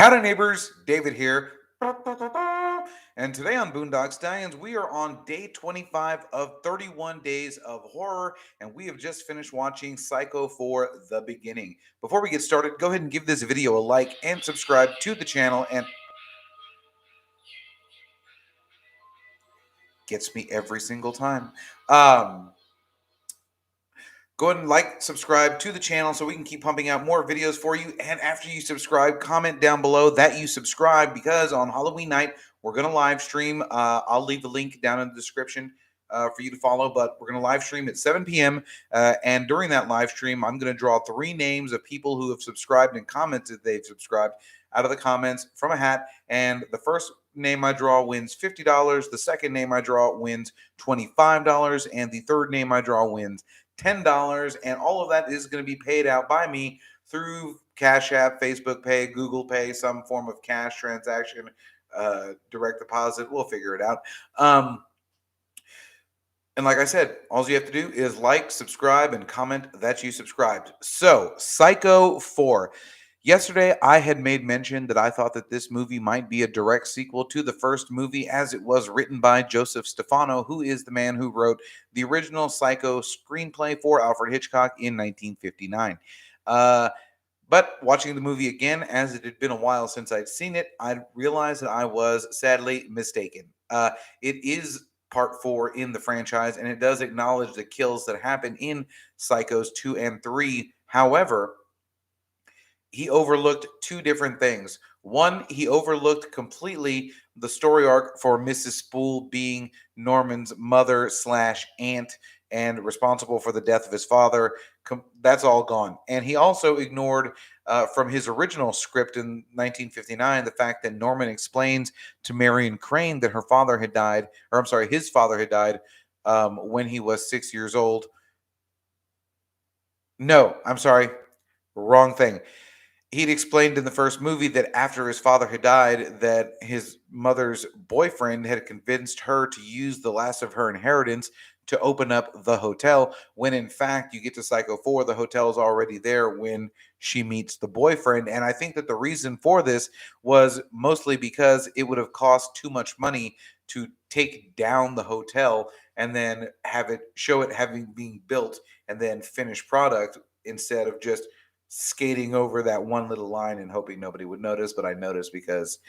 Howdy, neighbors. David here. And today on Boondock Stallions, we are on day 25 of 31 days of horror, and we have just finished watching Psycho for the beginning. Before we get started, go ahead and give this video a like and subscribe to the channel, and gets me every single time. Go ahead and like, subscribe to the channel so we can keep pumping out more videos for you. And after you subscribe, comment down below that you subscribe, because on Halloween night, we're going to live stream. I'll leave the link down in the description for you to follow, but we're going to live stream at 7 p.m. And during that live stream, I'm going to draw 3 names of people who have subscribed and commented they've subscribed out of the comments from a hat. And the first name I draw wins $50. The second name I draw wins $25. And the third name I draw wins $10, and all of that is going to be paid out by me through Cash App, Facebook Pay, Google Pay, some form of cash transaction, direct deposit. We'll figure it out. And like I said, all you have to do is like, subscribe, and comment that you subscribed. So, Psycho 4. Yesterday, I had made mention that I thought that this movie might be a direct sequel to the first movie, as it was written by Joseph Stefano, who is the man who wrote the original Psycho screenplay for Alfred Hitchcock in 1959. But watching the movie again, as it had been a while since I'd seen it, I realized that I was sadly mistaken. It is part 4 in the franchise, and it does acknowledge the kills that happen in Psychos 2 and 3. However, he overlooked 2 different things. One, he overlooked completely the story arc for Mrs. Spool being Norman's mother slash aunt and responsible for the death of his father. That's all gone. And he also ignored from his original script in 1959 the fact that Norman explains to Marion Crane that her father had died, or I'm sorry, his father had died when he was 6 years old. No, I'm sorry, wrong thing. He'd explained in the first movie that after his father had died, that his mother's boyfriend had convinced her to use the last of her inheritance to open up the hotel, when in fact you get to Psycho 4, the hotel is already there when she meets the boyfriend. And I think that the reason for this was mostly because it would have cost too much money to take down the hotel and then have it show it having being built and then finished product, instead of just skating over that one little line and hoping nobody would notice. But I noticed because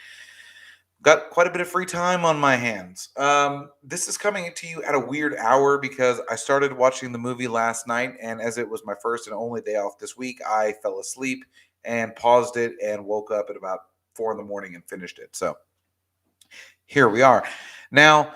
got quite a bit of free time on my hands. This is coming to you at a weird hour because I started watching the movie last night, and as it was my first and only day off this week, I fell asleep and paused it and woke up at about 4 in the morning and finished it. So here we are. Now,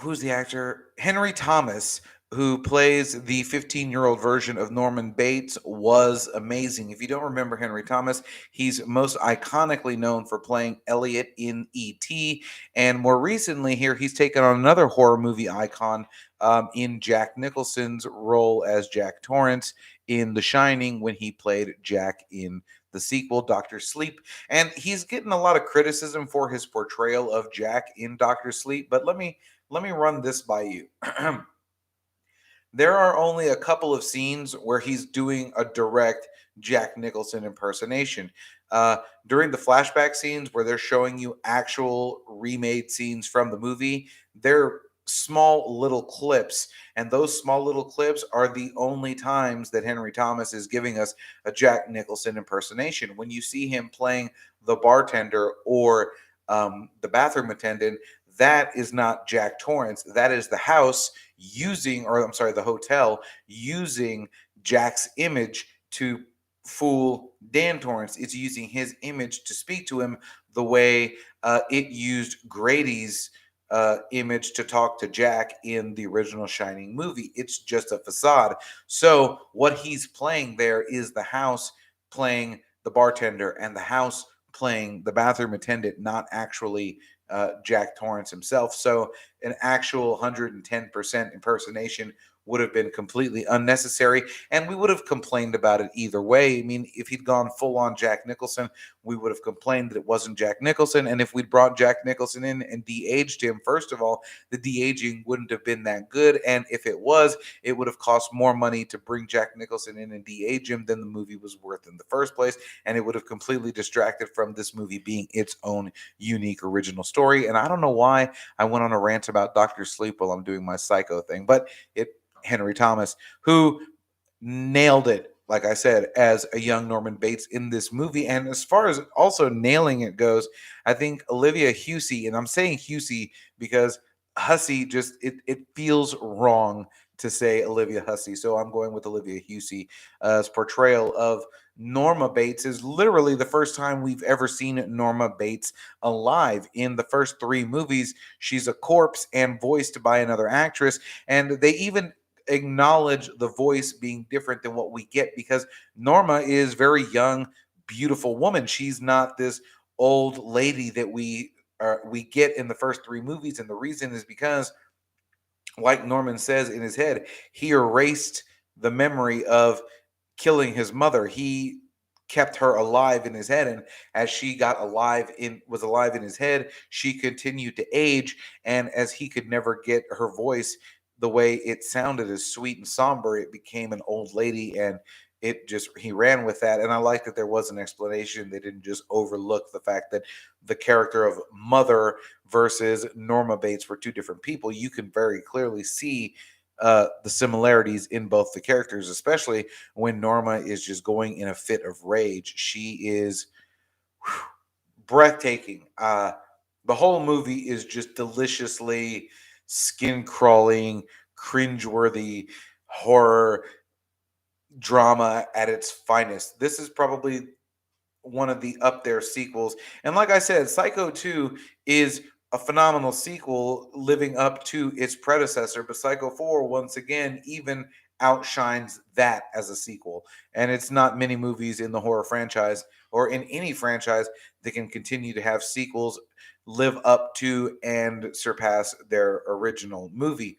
who's the actor? Henry Thomas, who plays the 15-year-old version of Norman Bates, was amazing. If you don't remember Henry Thomas, he's most iconically known for playing Elliot in E.T., and more recently here, he's taken on another horror movie icon in Jack Nicholson's role as Jack Torrance in The Shining, when he played Jack in the sequel, Doctor Sleep. And he's getting a lot of criticism for his portrayal of Jack in Doctor Sleep, but let me run this by you. There are only a couple of scenes where he's doing a direct Jack Nicholson impersonation. During the flashback scenes where they're showing you actual remade scenes from the movie, they're small little clips, and those small little clips are the only times that Henry Thomas is giving us a Jack Nicholson impersonation. When you see him playing the bartender or the bathroom attendant, that is not Jack Torrance. That is the house using, or I'm sorry, the hotel using Jack's image to fool Dan Torrance. It's using his image to speak to him the way it used Grady's image to talk to Jack in the original Shining movie. It's just a facade. So what he's playing there is the house playing the bartender and the house playing the bathroom attendant, not actually Jack Torrance himself. So an actual 110% impersonation would have been completely unnecessary, and we would have complained about it either way. I mean, if he'd gone full on Jack Nicholson, we would have complained that it wasn't Jack Nicholson. And if we'd brought Jack Nicholson in and de-aged him, first of all, the de-aging wouldn't have been that good. And if it was, it would have cost more money to bring Jack Nicholson in and de-age him than the movie was worth in the first place. And it would have completely distracted from this movie being its own unique original story. And I don't know why I went on a rant about Dr. Sleep while I'm doing my Psycho thing, but it Henry Thomas, who nailed it, like I said, as a young Norman Bates in this movie. And as far as also nailing it goes, I think Olivia Hussey, and I'm saying Hussey because Hussey just it feels wrong to say Olivia Hussey, so I'm going with Olivia Hussey. Portrayal of Norma Bates is literally the first time we've ever seen Norma Bates alive. In the first three movies, she's a corpse and voiced by another actress, and they even acknowledge the voice being different than what we get, because Norma is very young, beautiful woman. She's not this old lady that we get in the first three movies, and the reason is because, like Norman says in his head, he erased the memory of killing his mother. He kept her alive in his head, and as she got alive in was alive in his head, she continued to age. And as he could never get her voice the way it sounded, as sweet and somber, it became an old lady. And it just he ran with that. And I like that there was an explanation. They didn't just overlook the fact that the character of Mother versus Norma Bates were two different people. You can very clearly see the similarities in both the characters, especially when Norma is just going in a fit of rage. She is breathtaking. The whole movie is just deliciously skin crawling, cringeworthy horror drama at its finest. This is probably one of the up there sequels. And like I said, Psycho 2 is a phenomenal sequel living up to its predecessor, but Psycho 4 once again even outshines that as a sequel. And it's not many movies in the horror franchise or in any franchise that can continue to have sequels live up to and surpass their original movie.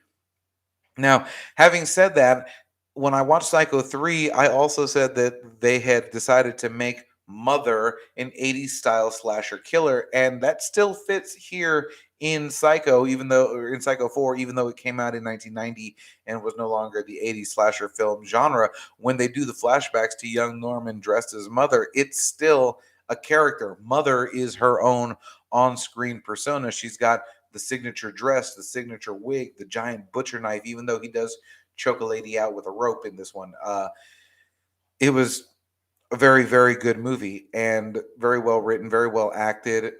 Now, having said that, when I watched Psycho 3, I also said that they had decided to make Mother an 80s style slasher killer, and that still fits here in Psycho, even though or in Psycho 4, even though it came out in 1990 and was no longer the 80s slasher film genre. When they do the flashbacks to young Norman dressed as Mother, it's still a character. Mother is her own on-screen persona. She's got the signature dress, the signature wig, the giant butcher knife, even though he does choke a lady out with a rope in this one. It was a very, very good movie and very well written, very well acted.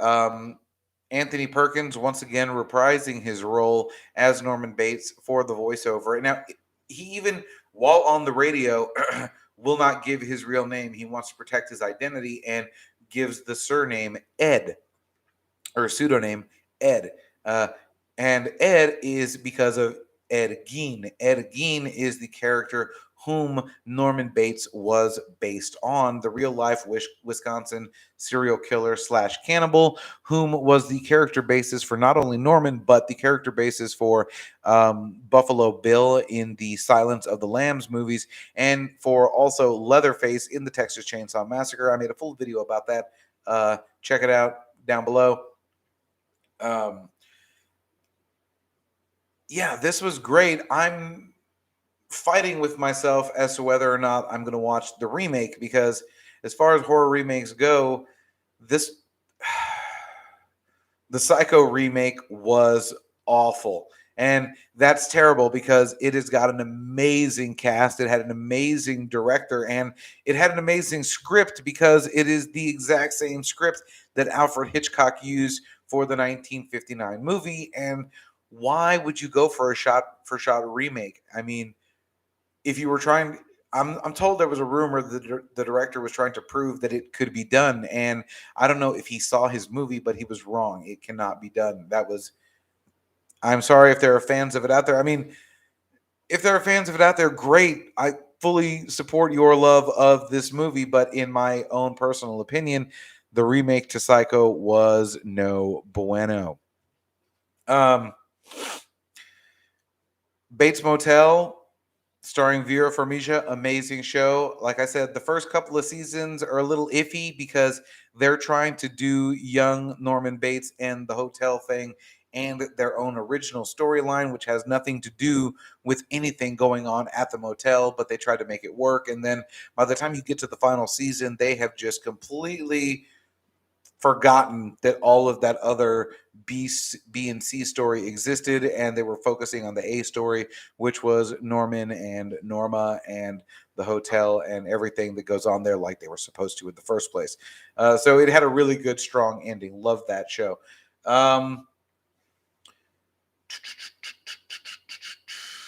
Anthony Perkins, once again, reprising his role as Norman Bates for the voiceover. And now, he even, while on the radio, will not give his real name. He wants to protect his identity and gives the surname Ed, or pseudonym Ed. Uh, and Ed is because of Ed Gein. Ed Gein is the character whom Norman Bates was based on, the real life Wisconsin serial killer slash cannibal, whom was the character basis for not only Norman, but the character basis for Buffalo Bill in the Silence of the Lambs movies, and for also Leatherface in the Texas Chainsaw Massacre. I made a full video about that. Check it out down below. Um, yeah, this was great. I'm fighting with myself as to whether or not I'm going to watch the remake, because as far as horror remakes go, this the Psycho remake was awful. And that's terrible because it has got an amazing cast. It had an amazing director, and it had an amazing script because it is the exact same script that Alfred Hitchcock used for the 1959 movie. And why would you go for a shot for shot remake? I mean, if you were trying, I'm told there was a rumor that the director was trying to prove that it could be done, and I don't know if he saw his movie, but he was wrong. It cannot be done. That was. I'm sorry if there are fans of it out there. I mean, if there are fans of it out there, great. I fully support your love of this movie, but in my own personal opinion, the remake to Psycho was no bueno. Um, Bates Motel. starring Vera Farmiga. Amazing show. Like I said, the first couple of seasons are a little iffy because they're trying to do young Norman Bates and the hotel thing and their own original storyline, which has nothing to do with anything going on at the motel, but they tried to make it work. And then by the time you get to the final season, they have just completely forgotten that all of that other B and C story existed, and they were focusing on the A story, which was Norman and Norma and the hotel and everything that goes on there, like they were supposed to in the first place. So it had a really good, strong ending. Love that show. Um,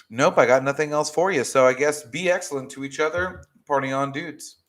nope, I got nothing else for you. So I guess be excellent to each other. Party on, dudes.